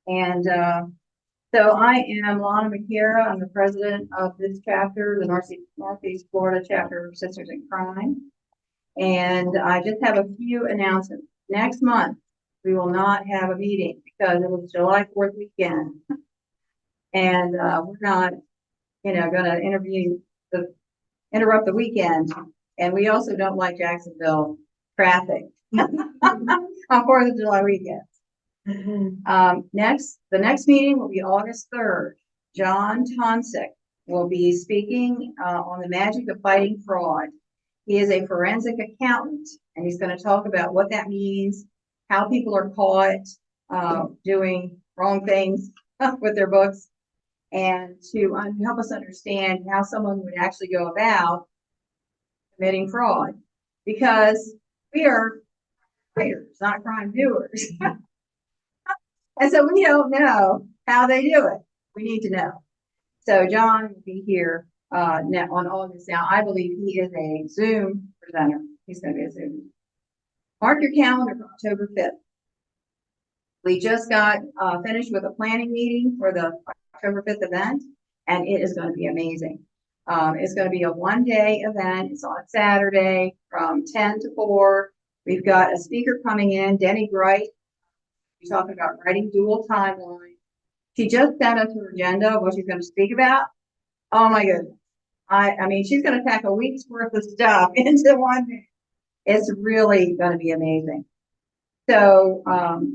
And so I am Lana McCara. I'm the president of this chapter, the Northeast Florida chapter of Sisters in Crime. And I just have a few announcements. Next month, we will not have a meeting because it was July 4th weekend. And we're not, going to interrupt the weekend. And we also don't like Jacksonville traffic on 4th of July weekend. The next meeting will be August 3rd. John Tonsick will be speaking on the magic of fighting fraud. He is a forensic accountant, and he's going to talk about what that means, how people are caught doing wrong things with their books, and to help us understand how someone would actually go about committing fraud, because we are writers, not crime doers. And so we don't know how they do it. We need to know. So John will be here on August. Now, I believe he is a Zoom presenter. He's going to be a Zoom. Mark your calendar for October 5th. We just got finished with a planning meeting for the October 5th event, and it is going to be amazing. It's going to be a one-day event. It's on Saturday from 10 to 4. We've got a speaker coming in, Denny Bright. She's talking about writing dual timeline. She just sent us her agenda of what she's going to speak about. Oh my goodness. I mean, she's going to pack a week's worth of stuff into one day. It's really going to be amazing. So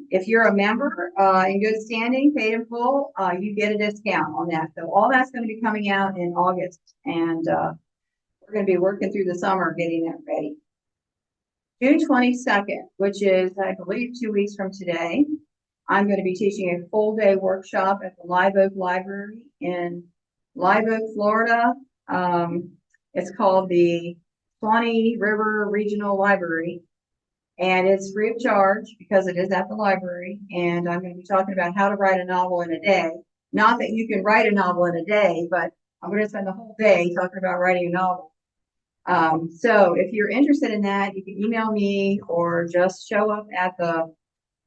if you're a member in good standing, paid in full, you get a discount on that. So all that's going to be coming out in August. And we're going to be working through the summer getting that ready. June 22nd, which is, I believe, 2 weeks from today, I'm going to be teaching a full-day workshop at the Live Oak Library in Live Oak, Florida. It's called the Swanee River Regional Library, and it's free of charge because it is at the library. And I'm going to be talking about how to write a novel in a day. Not that you can write a novel in a day, but I'm going to spend the whole day talking about writing a novel. So if you're interested in that, you can email me or just show up at the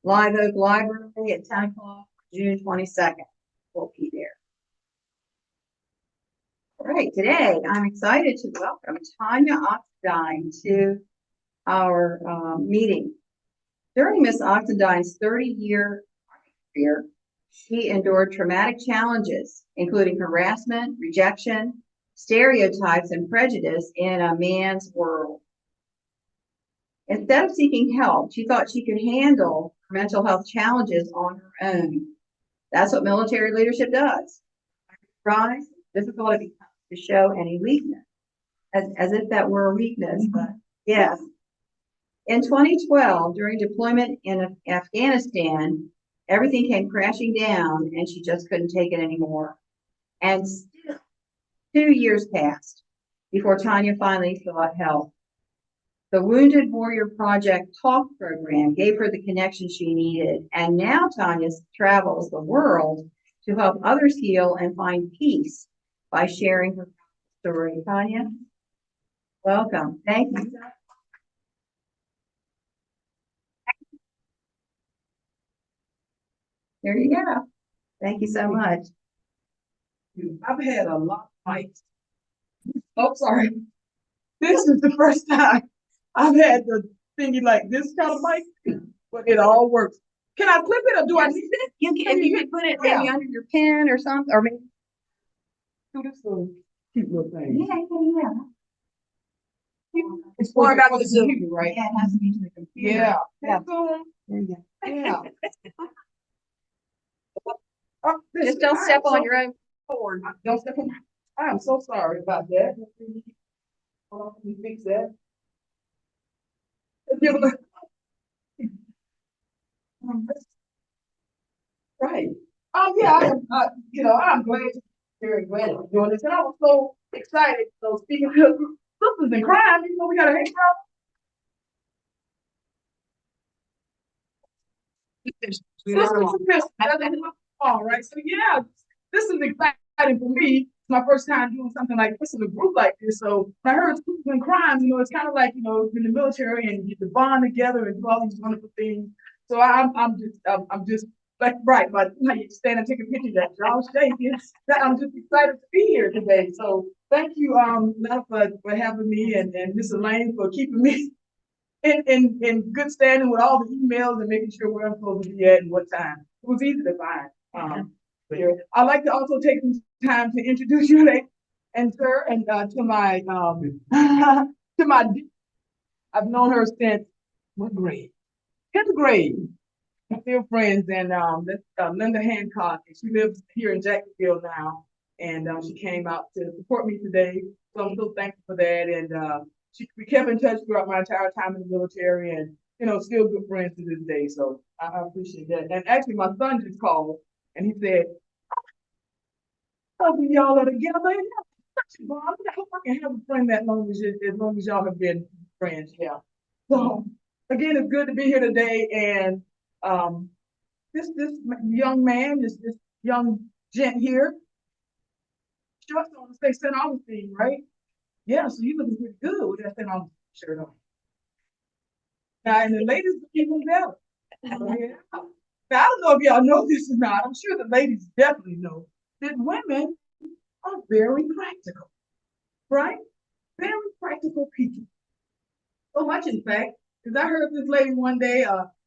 Live Oak Library at 10 o'clock, June 22nd. We'll be there. All right, today I'm excited to welcome Tonya Oxendine to our meeting. During Miss Oxendine's 30-year career, she endured traumatic challenges, including harassment, rejection, stereotypes, and prejudice in a man's world. Instead of seeking help, she thought she could handle her mental health challenges on her own. That's what military leadership does. Rise, difficult it becomes to show any weakness, as if that were a weakness, but yes. In 2012, during deployment in Afghanistan, everything came crashing down and she just couldn't take it anymore. And still, 2 years passed before Tonya finally sought help. The Wounded Warrior Project Talk program gave her the connection she needed, and now Tonya travels the world to help others heal and find peace by sharing her story. Tonya, welcome. Thank you. There you go. Thank you so much. I've had a lot of fights. Oh, sorry. This is the first time I've had the thingy like this kind of mic, but it all works. Can I flip it or do I need it? You can, if you could put it maybe under your pen or something, or maybe Do this little cute little thing. yeah. It's more about the Zoom, right? Yeah, it has to be to the computer. Yeah. Yeah. Zoom. There you go. Yeah. Just don't step on your own cord. Don't step on. I'm so sorry about that. Hold on, let me fix that. Right. Yeah, I'm glad you're doing this. And I was so excited. So speaking of sisters in crime, we got a hate problem. All right. So yeah, this is exciting for me. It's my first time doing something like this in a group like this. So when I heard sisters in crime, it's kind of like, in the military and you get the bond together and do all these wonderful things. So I'm just Like, right, but how you stand and take a picture of that, y'all shaking. I'm just excited to be here today. So thank you, Nat, for having me and Miss Elaine for keeping me in good standing with all the emails and making sure where I'm supposed to be at and what time. It was easy to find. Here. I'd like to also take some time to introduce you, and sir, and to my to my. I've known her since what grade? 10th grade. We're still friends, and that's Linda Hancock, and she lives here in Jacksonville now, and she came out to support me today, so I'm so thankful for that. And we kept in touch throughout my entire time in the military, and still good friends to this day. So I appreciate that. And actually, my son just called, and he said, "Oh, y'all are together." I hope I can have a friend that long as y'all have been friends. Yeah. So again, it's good to be here today, and um, this young man, this young gent here, just on say St. Augustine, right? Yeah, so you looking pretty good with that St. Augustine shirt on. Now, and the ladies look even better. Yeah. Now, I don't know if y'all know this or not. I'm sure the ladies definitely know that women are very practical, right? Very practical people. So much, in fact, because I heard this lady one day,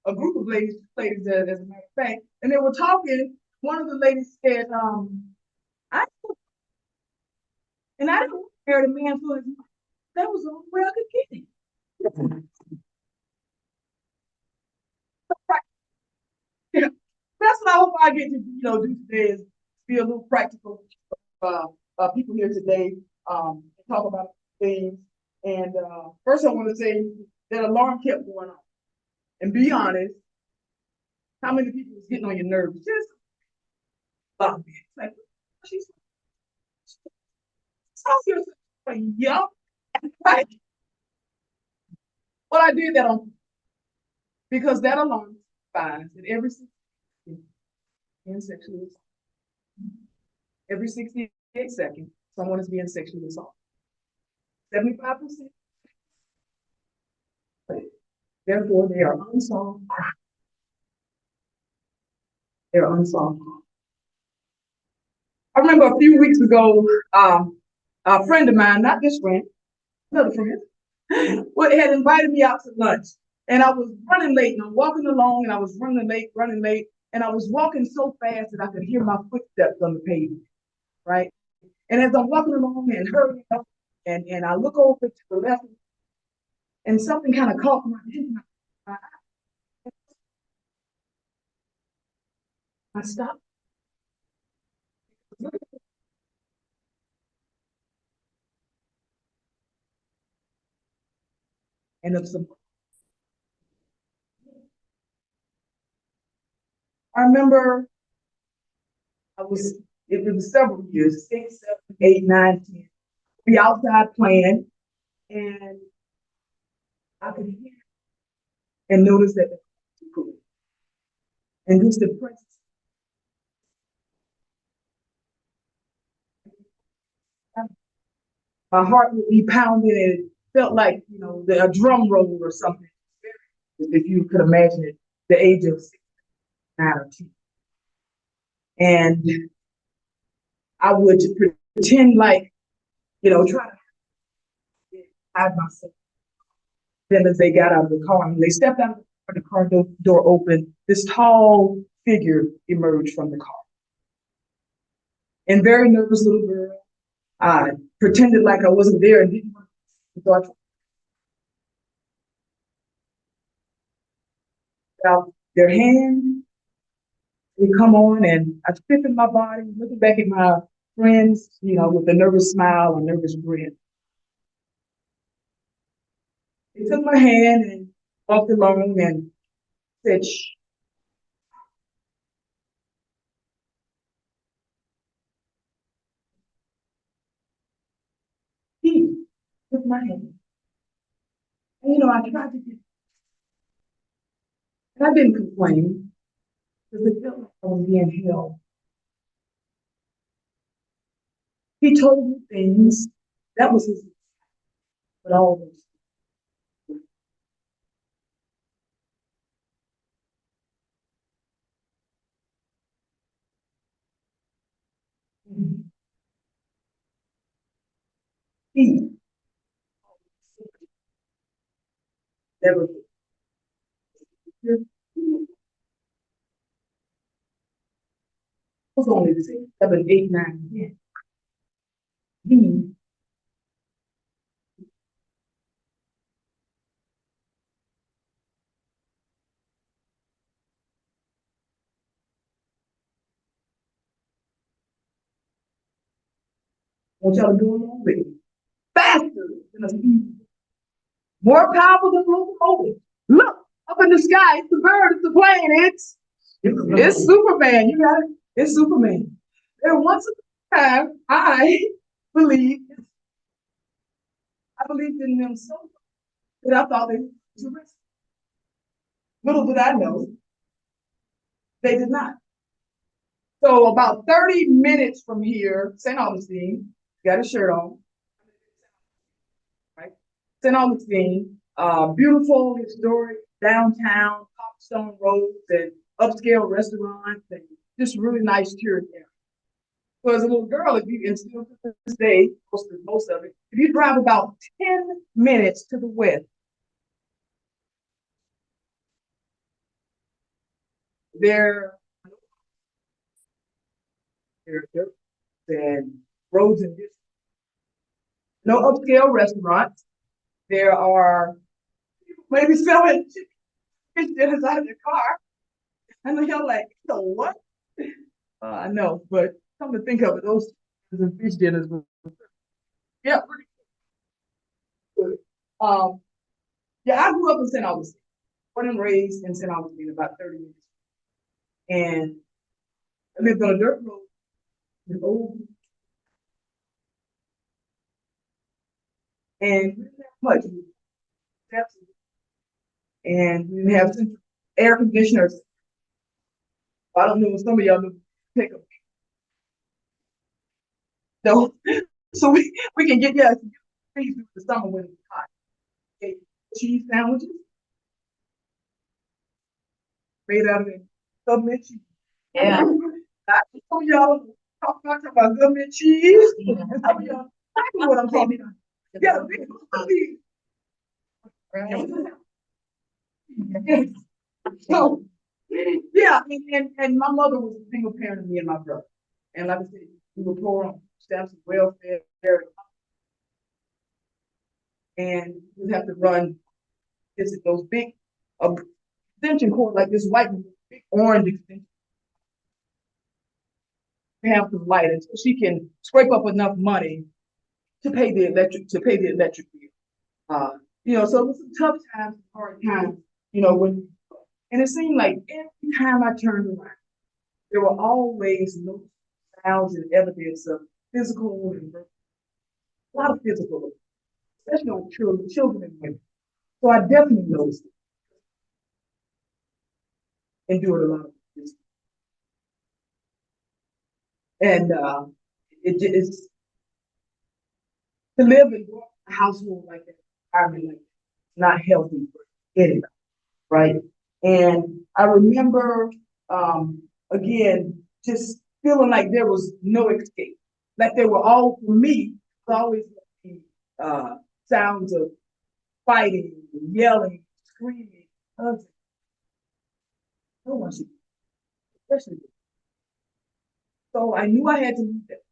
a group of ladies, as a matter of fact, and they were talking. One of the ladies said, I and I didn't want to marry a man for his money. That was the only way I could get him. Right. Yeah. That's what I hope I get to do today is be a little practical. People here today talk about things. And first, I want to say that alarm kept going on. And be honest, how many people was getting on your nerves? Just a lot of it. Like, she's like, yup, right. Well, I did that on because that alarm finds that in sexual assault. Every 68 seconds, someone is being sexually assaulted. 75%. Therefore, they are unsolved. They're unsolved. I remember a few weeks ago, a friend of mine, not this friend, another friend, had invited me out to lunch. And I was running late, and I'm walking along, and I was running late, and I was walking so fast that I could hear my footsteps on the pavement, right? And as I'm walking along and hurrying up, and I look over to the left, and something kind of caught my attention. I stopped. And of some, I remember it was several years, 6, 7, 8, 9, 10. We outside playing, and I could hear and notice that the cool. And just the presence. My heart would be pounding, and it felt like a drum roll or something. If you could imagine it, the age of 6, 9, or 10. And I would pretend like, try to hide myself. Then as they got out of the car, and they stepped out of the car door opened, this tall figure emerged from the car. And very nervous little girl, I pretended like I wasn't there and didn't want to talk about their hand. They come on, and I stiffen my body, looking back at my friends, with a nervous smile and nervous grin. They took my hand and walked along and said, "Shh." He took my hand. And I tried to get, and I didn't complain because it felt like I was being held. He told me things. That was his, but always. He never. Was only 6, 7, 8, 9, 10. He want y'all to do along with me. Faster than a speed, more powerful than a locomotive. Look up in the sky. It's the bird. It's the plane. It's Superman. You got it. It's Superman. There once upon a time, I believed in them so much that I thought they were terrific. Little did I know, they did not. So about 30 minutes from here, St. Augustine, got a shirt on, right? St. Augustine, beautiful, historic, downtown, cobblestone roads and upscale restaurants and just really nice tourist area. So as a little girl, if you, and still to this day, most of it, if you drive about 10 minutes to the west, there and roads and no upscale restaurants. There are maybe selling fish dinners out of their car. And they're like, so what? I know, but come to think of it, those fish dinners were, yeah, pretty good. Yeah, I grew up in St. Augustine, born and raised in St. Augustine, about 30 minutes. And I lived on a dirt road with old, and we didn't have much. And we didn't have air conditioners. I don't know if some of y'all know take a no. So we can get through the summer when it's hot. Okay. Cheese sandwiches made out of government cheese. Yeah. I told y'all talk about government cheese. And some of y'all know what I'm talking about. Yeah, big cheese. Right. So yeah, and my mother was a single parent of me and my brother. And like I said, we were poor on stamps and welfare, and we have to run those big extension cord like this white big orange extension have to light it so she can scrape up enough money to pay the electric bill. So it was some tough times, hard times, and it seemed like every time I turned around, there were always no sounds and evidence of physical and a lot of physical, especially on children and women. So I definitely noticed it, endured a lot of this. And it's to live in a household like that, environment like that, not healthy for anybody, right? And I remember, again, just feeling like there was no escape. Like there were all, for me, always sounds of fighting, yelling, screaming, hugging. No one should, especially. So I knew I had to leave that.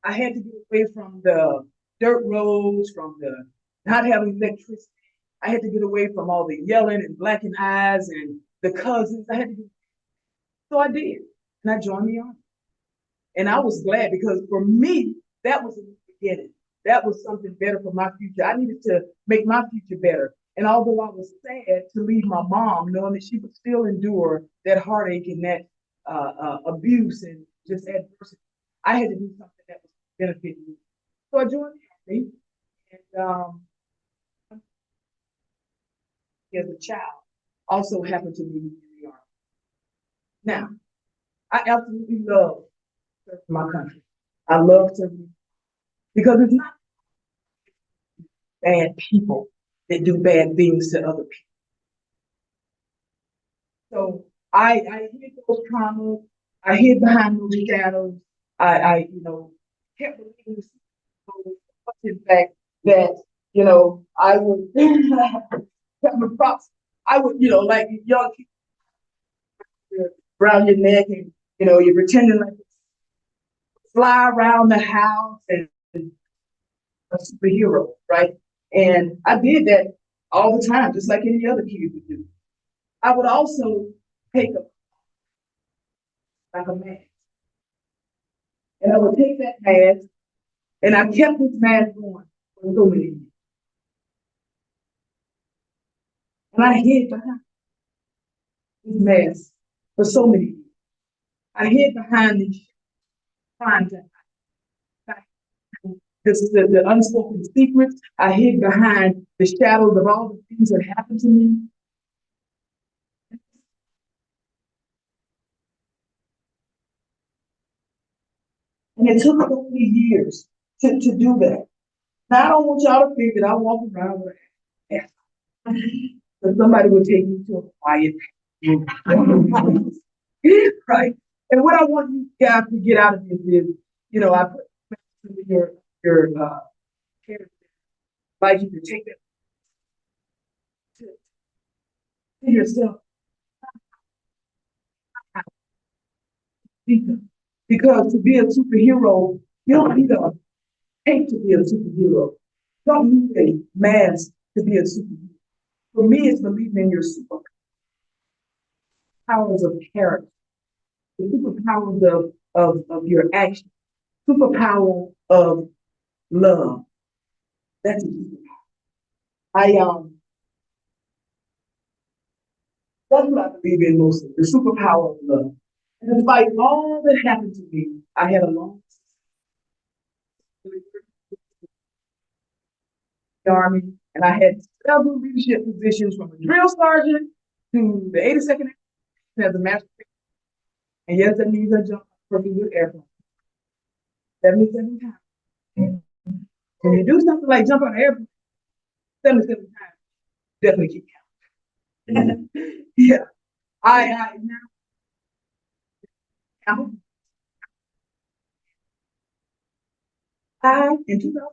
I had to get away from the dirt roads, from the not having electricity. I had to get away from all the yelling and blackened eyes and the cousins. So I did, and I joined the army. And I was glad because for me, that was the beginning. That was something better for my future. I needed to make my future better. And although I was sad to leave my mom, knowing that she would still endure that heartache and that abuse and just adversity, I had to do something that was benefiting me. So I joined the army, and as a child, also happened to be in the army. Now, I absolutely love serving my country. I love serving because it's not bad people that do bad things to other people. So I hid those traumas. I hid behind those shadows. I can't believe this. In fact, that, I would, props, I would, like young people around your neck and, you're pretending like fly around the house and a superhero, right? And I did that all the time, just like any other kid would do. I would also take like a mask, and I would take that mask, and I kept this mask on for so many years. And I hid behind this mask for so many years. I hid behind these trying to the unspoken secrets. I hid behind the shadows of all the things that happened to me. And it took so many years to do that. Now I don't want y'all to think that I walk around with an ass. But somebody would take me to a quiet room. Right. And what I want you guys to get out of this is, I put your character, like you to take that to yourself. Because to be a superhero, you don't need a cape to be a superhero. You don't need a mask to be a superhero. For me, it's believing in your superpowers of character, the superpowers of your action, superpower of love. That's a superpower. That's what I believe in mostly, the superpower of love. And despite all that happened to me, I had a long Army, and I had several leadership positions from a drill sergeant to the 82nd as a master. And yes, that means I jumped working with airplane 77 times. When you do something like jump on an airplane 77 times, definitely keep counting. Yeah, I now I in 2000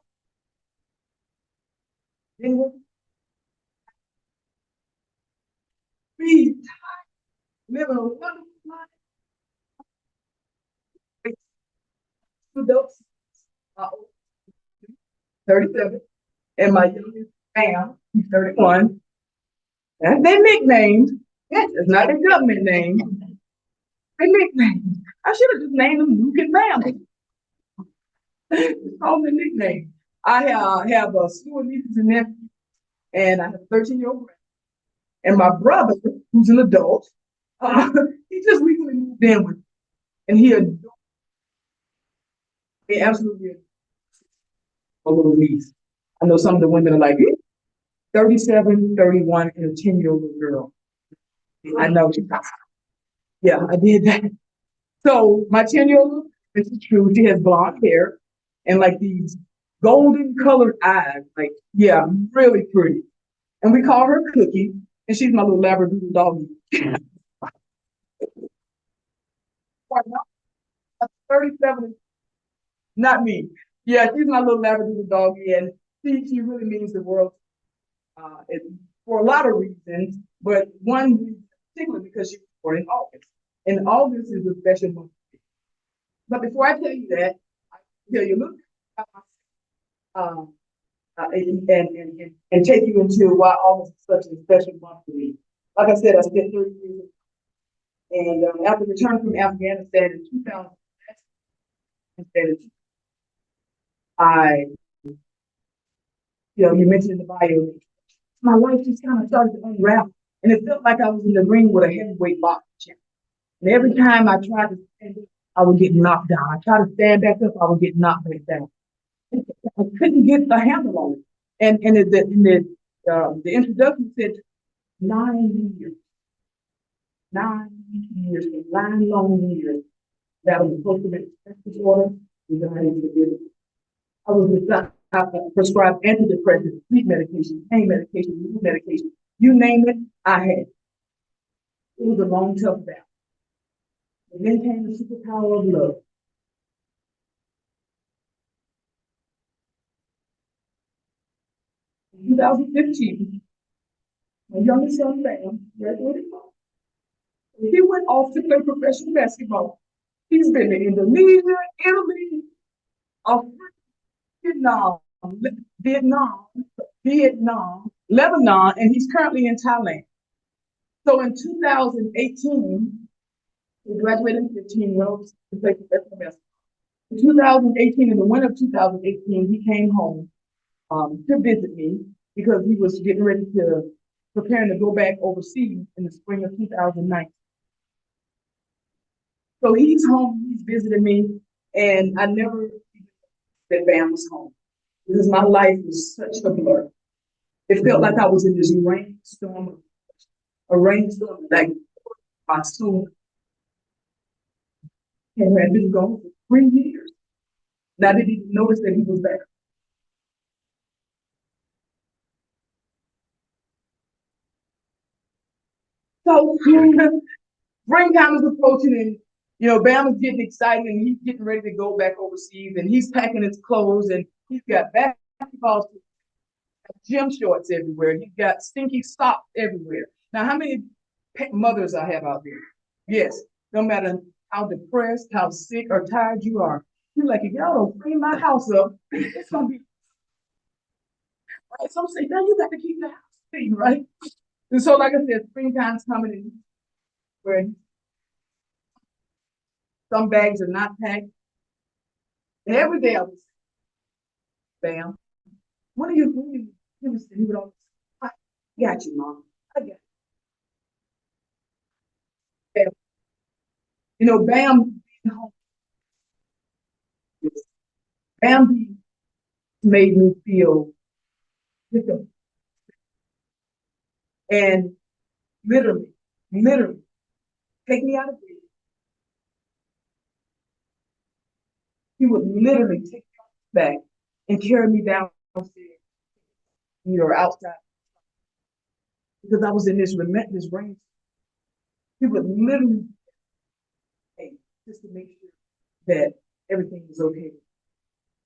living a wonderful life. Adults, uh, 37, and my youngest Sam, he's 31. That's their nicknames. It's not their government name. Their nicknames. I should have just named them Luke and Bam. It's all the nickname. I have a slew of nieces and nephews, and I have a 13-year-old brother. And my brother, who's an adult, he just recently moved in with me, and he adores me absolutely a little niece. I know some of the women are like, 37, 31, and a 10-year-old little girl. I know. Yeah, I did that. So my 10-year-old, this is true, she has blonde hair and like these golden colored eyes. Like, yeah, really pretty. And we call her Cookie, and she's my little Labradoodle doggy. 37, not me. Yeah, she's my little Labradoodle doggy, and she really means the world for a lot of reasons, but one reason particularly because she was born in August. And August is a special month. But before I tell you that, I tell you a little bit about and take you into why August is such a special month for me. Like I said, I spent 30 years, and after returning from Afghanistan in 2000, I, you mentioned in the bio, my life just kind of started to unravel, and it felt like I was in the ring with a heavyweight boxing champ. And every time I tried to stand up, I would get knocked down. I tried to stand back up, I would get knocked back down. I couldn't get the handle on it. And the introduction said 9 years, 9 years, 9 long years that I was supposed to be disorder, I was prescribed antidepressants, sleep medication, pain medication, mood medication, you name it, I had. It was a long, tough battle. And then came the superpower of love. In 2015, my youngest son, Bam, graduated college. He went off to play professional basketball. He's been in Indonesia, Italy, Vietnam, Vietnam, Lebanon, and he's currently in Thailand. So in 2018, he graduated in 15, went over to play professional basketball. In 2018, in the winter of 2018, he came home to visit me because he was getting ready to preparing to go back overseas in the spring of 2019. So he's home, he's visiting me, and I never that Bam was home because my life was such a blur. It felt like I was in this rainstorm, like my soul. And I'd been gone for 3 years. And I didn't even notice that he was back. So springtime is approaching, and Bam is getting excited, and he's getting ready to go back overseas, and he's packing his clothes, and he's got basketball, gym shorts everywhere. He's got stinky socks everywhere. Now, how many mothers I have out there? Yes, no matter how depressed, how sick or tired you are, you're like, if y'all don't clean my house up, it's gonna be right. Some say, now you got to keep the house clean, right? And so, like I said, springtime's coming in where some bags are not packed. And every day I was Bam, when are you, he would always, I got you, Mom. I got you. Bam, Bam made me feel victim. And literally, take me out of bed. He would literally take me back and carry me downstairs, outside, because I was in this relentless rain. He would literally, hey, just to make sure that everything was okay.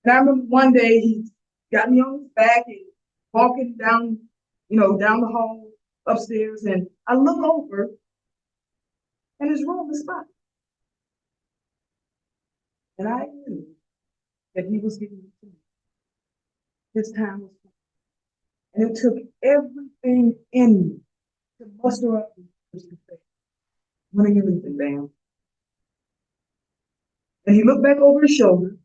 And I remember one day he got me on his back and walking down, down the hall upstairs, and I look over and his room is spot. And I knew that he was getting to me. His time was coming. And it took everything in me to muster up the to say, when are you leaving, Bam? And he looked back over his shoulder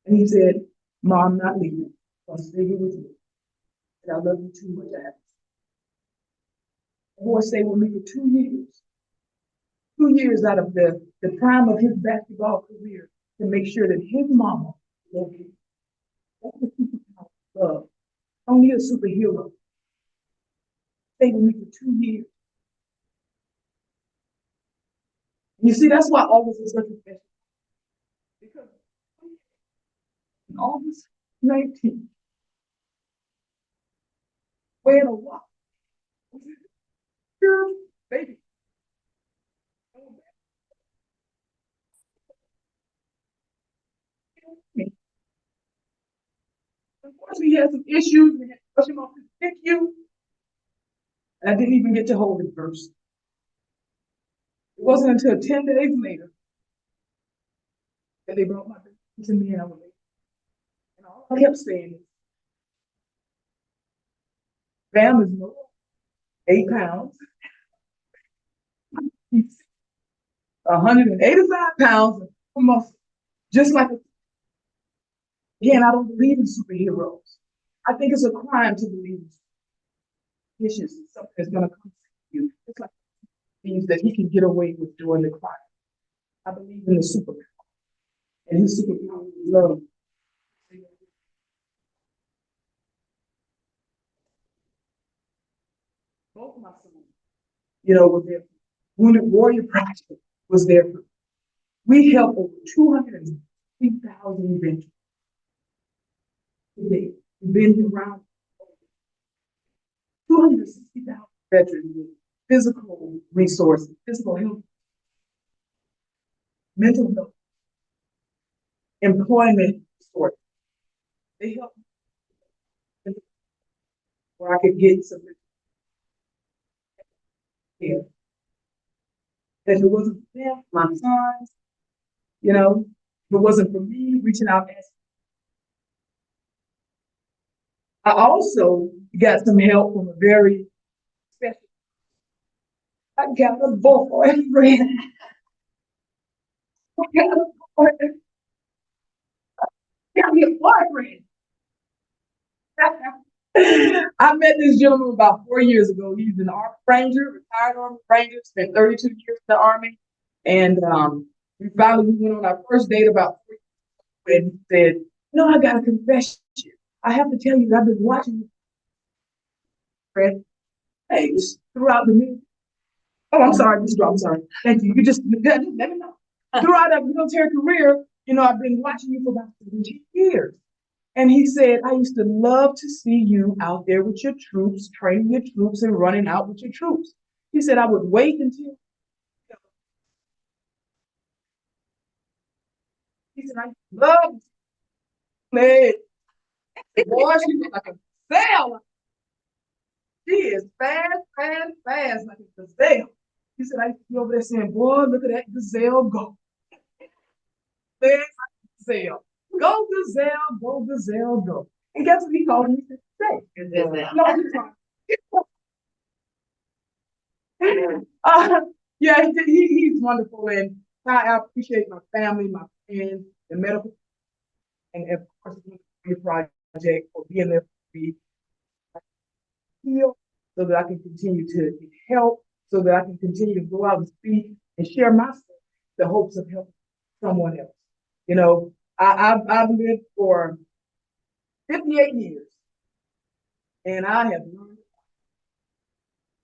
and he said, Mom, I'm not leaving. I'll stay here with you. And I love you too much, Alex. The boy stayed with me for 2 years. 2 years out of the prime of his basketball career to make sure that his mama was okay. That's the superpower of love. Only a superhero. Stayed with me for 2 years. You see, that's why August is such a special. Because in August 19th, wearing a watch, girl, baby. Unfortunately, he had some issues. We had to push him off his NICU. And I didn't even get to hold it first. It wasn't until 10 days later that they brought my baby to me and I was like, and all I kept saying is, Bam is no 8 pounds. He's 185 pounds of muscle. Just like, again, I don't believe in superheroes. I think it's a crime to believe in issues. Something that's going to come to you. It's like things that he can get away with doing the crime. I believe in the superpower. And his superpower is love. Both my sons, were there. Wounded Warrior Project was there. We helped over 250,000 veterans. We've been around 260,000 veterans with physical resources, physical health, mental health, employment resources. They help where I could get some care. That if it wasn't for them, my sons, you know, if it wasn't for me reaching out, I also got some help from a very special. I got a boyfriend. I got a boyfriend. Got me a boyfriend. I met this gentleman about 4 years ago. He's an Army Ranger, retired Army Ranger, spent 32 years in the Army. And we went on our first date about 3 years ago, and he said, "No, I got a confession. I have to tell you, I've been watching you, Fred. Hey, just throughout the movie." Oh, I'm sorry, Mr. I'm sorry. Thank you. You just let me know. Throughout that military career, I've been watching you for about 17 years. And he said, "I used to love to see you out there with your troops, training your troops and running out with your troops." He said, "I would wait until," he said, "I love to boy, she was like a gazelle. She is fast, fast, fast, like a gazelle." He said, "I used to be over there saying, 'Boy, look at that gazelle go. There's a gazelle. Go gazelle, go gazelle, go." And guess what he called me today? Gazelle. No, he's fine. Yeah, he's wonderful, and I appreciate my family, my friends, the medical, and of course the project for being there for me, heal, so that I can continue to help, so that I can continue to go out and speak and share my story, the hopes of helping someone else. I've lived for 58 years, and I have learned.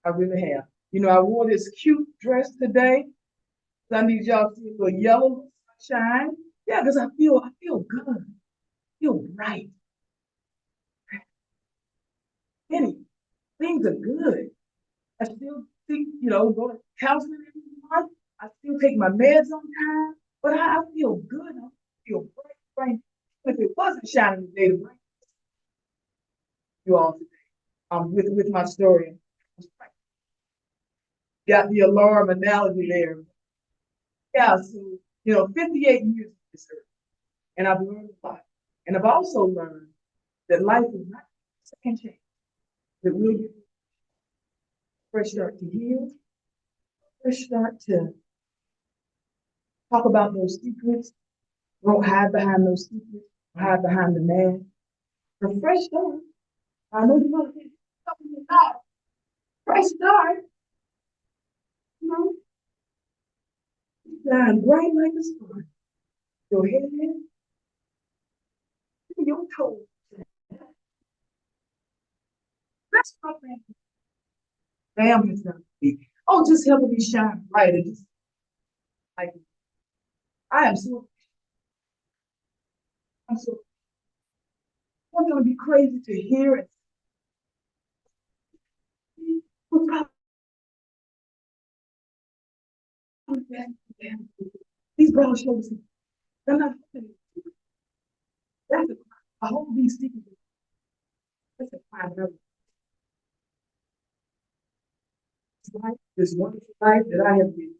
I really have. I wore this cute dress today. So I need y'all to see a little yellow sunshine. Yeah, because I feel good. I feel bright. Any things are good. I still think, go to counseling every month. I still take my meds on time, but I feel good. I feel bright. If it wasn't shining today, the rain, you all today. With my story. Got the alarm analogy there. Yeah, so 58 years of this earth, and I've learned a lot. And I've also learned that life is not a second chance. That we'll get a fresh start to heal, fresh start to talk about those secrets. Don't hide behind those secrets, hide behind the man. A fresh start. I know you're gonna get something about fresh start. Shine bright like a star. Your head in, your toes. That's my family. Family's not be. Oh, just helping me shine brighter. Just like I am so. I'm so. I'm gonna be crazy to hear it. These brown shoulders, they're not. That's a, I hope these secrets. That's a fine life, this wonderful life that I have been,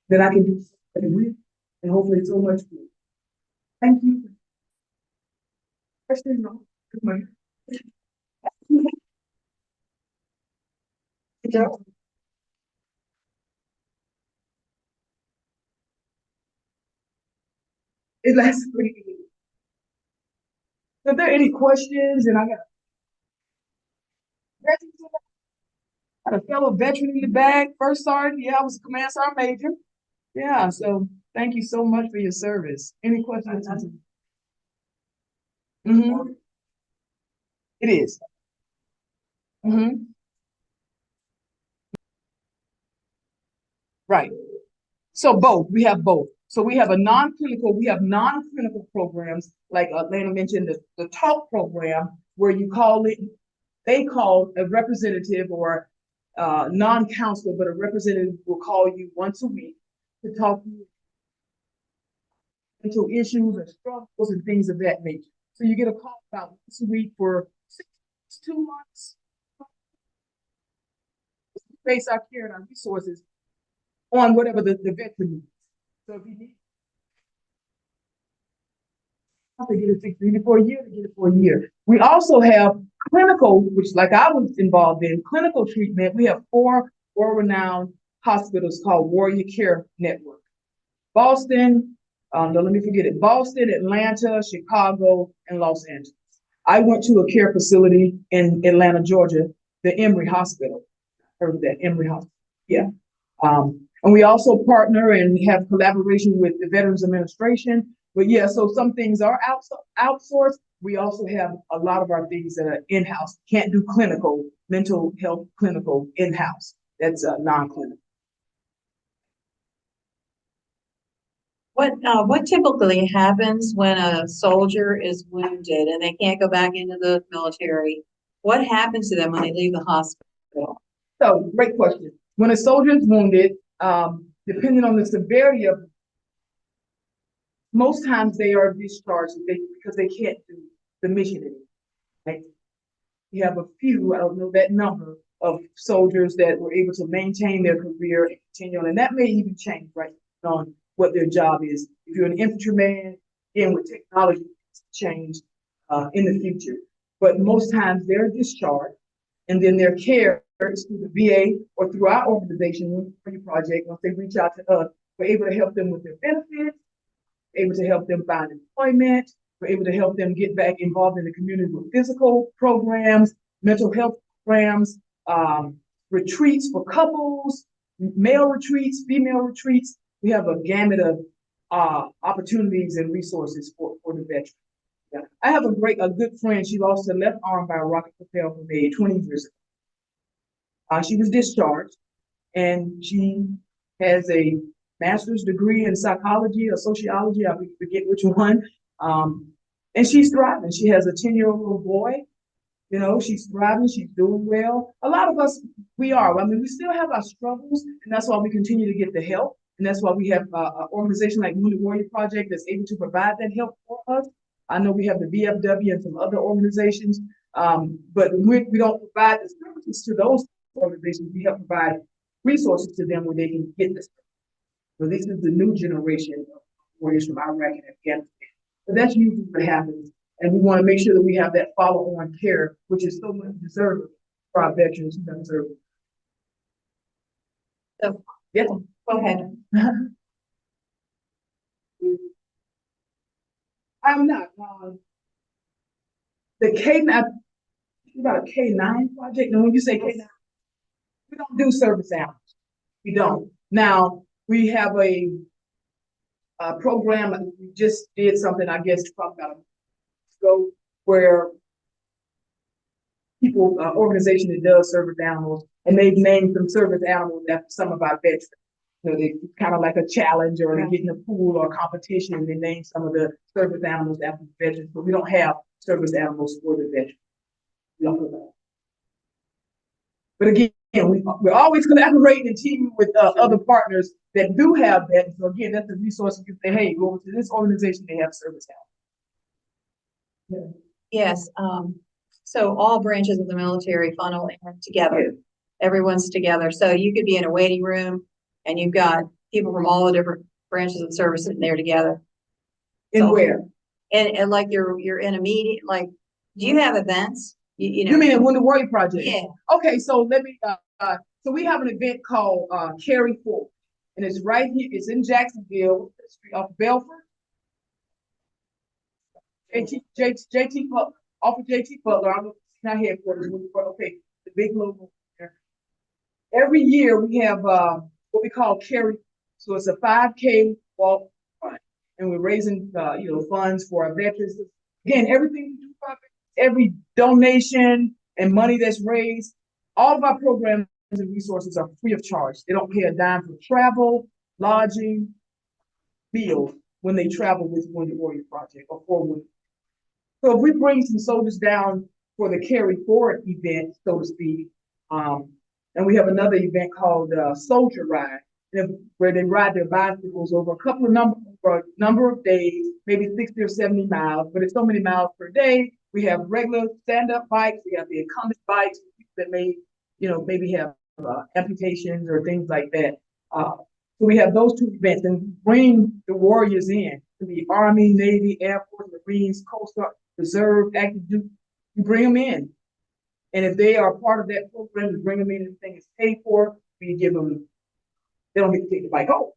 that I can do something with, and hopefully so much good. Thank you. Especially no, it lasts pretty good. So if there are any questions, and I got a fellow veteran in the back, first sergeant. Yeah, I was a command sergeant major. Yeah, so thank you so much for your service. Any questions? Mm-hmm. It is. Mm-hmm. Right. So both, we have both. So we have non-clinical programs, like Lana mentioned, the talk program, where they call a representative or non-counselor, but a representative will call you once a week to talk to you mental issues and struggles and things of that nature. So you get a call about once a week for It's 2 months. Base our care and our resources on whatever the veteran needs. So if you need to get it 60 for a year, to get it for a year. We also have clinical, which like I was involved in, clinical treatment. We have 4 world-renowned hospitals called Warrior Care Network. Boston, no, let me forget it. Boston, Atlanta, Chicago, and Los Angeles. I went to a care facility in Atlanta, Georgia, the Emory Hospital. Heard of that, Emory Hospital? Yeah. And we also partner and have collaboration with the Veterans Administration. But yeah, so some things are outsourced. We also have a lot of our things that are in-house. Can't do clinical, mental health clinical in-house. That's non-clinical. What typically happens when a soldier is wounded and they can't go back into the military? What happens to them when they leave the hospital? So, great question. When a soldier is wounded, depending on the severity of, most times they are discharged because they can't do the mission anymore. Right? We have a few, I don't know that number, of soldiers that were able to maintain their career and continue on, and that may even change, right, on what their job is. If you're an infantryman, again, with technology, it's changed in the future. But most times they're discharged, and then their care is through the VA or through our organization, Warrior Project. Once they reach out to us, we're able to help them with their benefits, able to help them find employment, we're able to help them get back involved in the community with physical programs, mental health programs, retreats for couples, male retreats, female retreats. We have a gamut of opportunities and resources for the veteran. Yeah. I have a good friend. She lost her left arm by a rocket propelled grenade 20 years ago. She was discharged, and she has a master's degree in psychology or sociology. I forget which one. And she's thriving. She has a 10-year-old boy. You know, she's thriving. She's doing well. A lot of us, we are. I mean, we still have our struggles, and that's why we continue to get the help. And that's why we have an organization like Wounded Warrior Project that's able to provide that help for us. I know we have the VFW and some other organizations, but we don't provide the services to those organizations. We help provide resources to them where they can get this. So this is the new generation of warriors from Iraq and Afghanistan. But that's usually what happens. And we want to make sure that we have that follow-on care, which is so much deserved for our veterans who deserve it. So, yeah. Go ahead. I'm not. The K9, about a K9 project. And when you say K9, we don't do service hours. We don't. Now, we have a program, we just did something, I guess, talk about so where people, organization that does service animals, and they've named some service animals after some of our veterans. You know, they kind of like a challenge, or they get in a pool or a competition, and they name some of the service animals after the veterans, but we don't have service animals for the veterans. We don't do that. But again, we're always collaborating and teaming with other partners that do have that. So again, that's a resource you can say, hey, go over to this organization, they have service animals. Yeah. Yes. So all branches of the military funnel in together. Yeah. Everyone's together. So you could be in a waiting room and you've got people from all the different branches of service sitting there together. And so, where? And like you're in a meeting, like, do you have events? You know, you mean at Wounded Warrior Project? Yeah. Okay, so let me so we have an event called Carry Forward, and it's right here, it's in Jacksonville, street off Belford. JT Butler, off of JT Butler. I don't know if it's not headquarters, okay, the big logo there. Every year we have what we call Carry. So it's a 5K walk run, and we're raising funds for our veterans. Again, everything we do for our veterans, every donation and money that's raised, all of our programs and resources are free of charge. They don't pay a dime for travel, lodging, meals when they travel with Wounded Warrior Project or for Wounded. So if we bring some soldiers down for the Carry Forward event, so to speak, and we have another event called Soldier Ride, where they ride their bicycles over a number of days, maybe 60 or 70 miles, but it's so many miles per day. We have regular stand-up bikes, we have the incumbent bikes that may, maybe have amputations or things like that. So we have those two events and bring the warriors in, to the Army, Navy, Air Force, Marines, Coast Guard, Reserve, active duty. You bring them in. And if they are part of that program, we bring them in and thing is paid for, we give them, they don't get to take the bike home.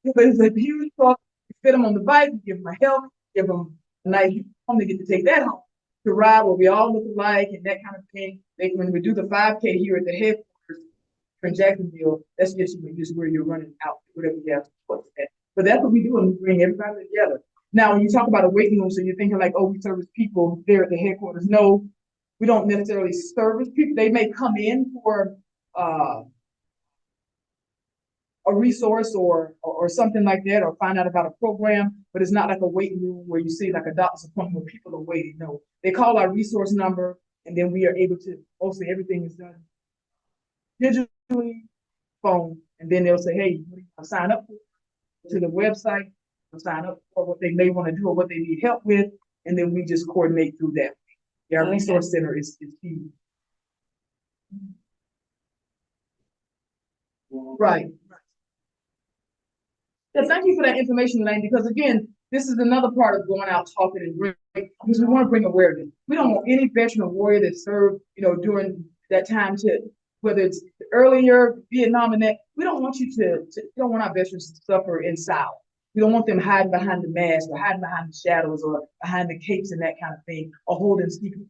But it's a huge truck, we fit them on the bike, we give them a helmet, give them a nice home, they get to take that home. To ride where we all look alike and that kind of thing. When we do the 5K here at the headquarters in Jacksonville, that's just where you're running out, whatever you have to put that. But that's what we do, and we bring everybody together. Now, when you talk about a waiting room, so you're thinking like, oh, we service people there at the headquarters. No, we don't necessarily service people. They may come in for a resource or something like that, or find out about a program, but it's not like a waiting room where you see like a doctor's appointment where people are waiting. No, they call our resource number, and then we are able to, mostly everything is done digitally, phone, and then they'll say, hey, I'll sign up to the website, I'll sign up for what they may want to do or what they need help with, and then we just coordinate through that. Yeah, our resource center is key. Right. Yeah, thank you for that information, Elaine, because again, this is another part of going out talking and because we want to bring awareness. We don't want any veteran or warrior that served, during that time to, whether it's earlier, Vietnam and that, we don't want we don't want our veterans to suffer in silence. We don't want them hiding behind the mask or hiding behind the shadows or behind the capes and that kind of thing, or holding secret.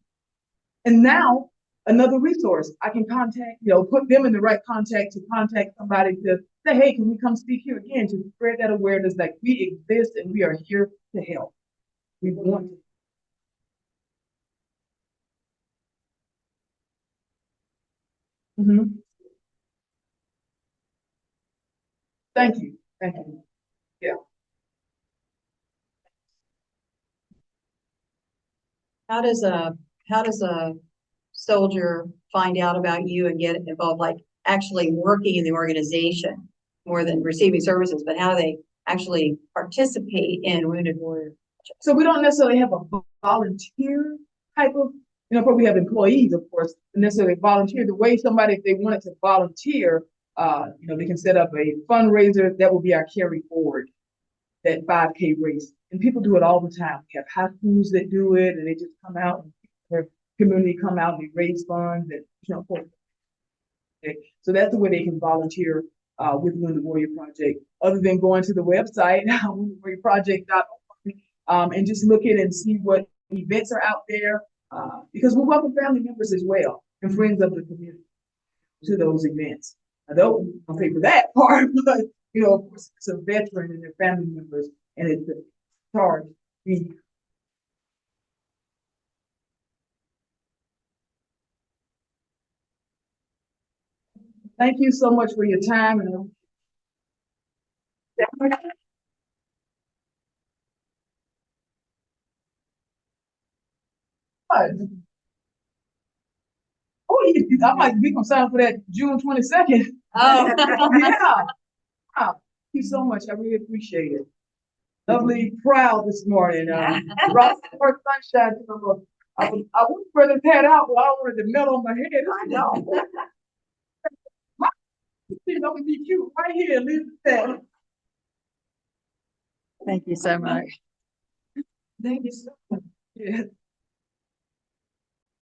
And now, another resource, I can contact, put them in the right contact to contact somebody to say, hey, can we come speak here again, to spread that awareness that we exist and we are here to help. We want to. Thank you. Thank you. Yeah. How does a soldier find out about you and get involved, like actually working in the organization more than receiving services, but how do they actually participate in Wounded Warrior? So we don't necessarily have a volunteer type of, but we have employees, of course, necessarily volunteer. The way somebody, if they wanted to volunteer, they can set up a fundraiser that will be our carry forward, that 5K race. And people do it all the time. We have high schools that do it, and they just come out, and their community come out, and they raise funds, and okay. So that's the way they can volunteer with Wounded Warrior Project, other than going to the website, woundedwarriorproject.org, and just looking and see what events are out there, because we welcome family members as well and friends of the community to those events. I don't pay for that part, but of course, it's a veteran and their family members, and it's a charge. Thank you so much for your time. And I might be gonna sign up for that June 22nd. Oh, Yeah. Wow. Thank you so much. I really appreciate it. Lovely crowd this morning. Ross for sunshine. I would rather pad out, but I wanted to melt on my head. I know. That would be cute right here. Leave it there. thank you so much. Thank you so much. Yeah.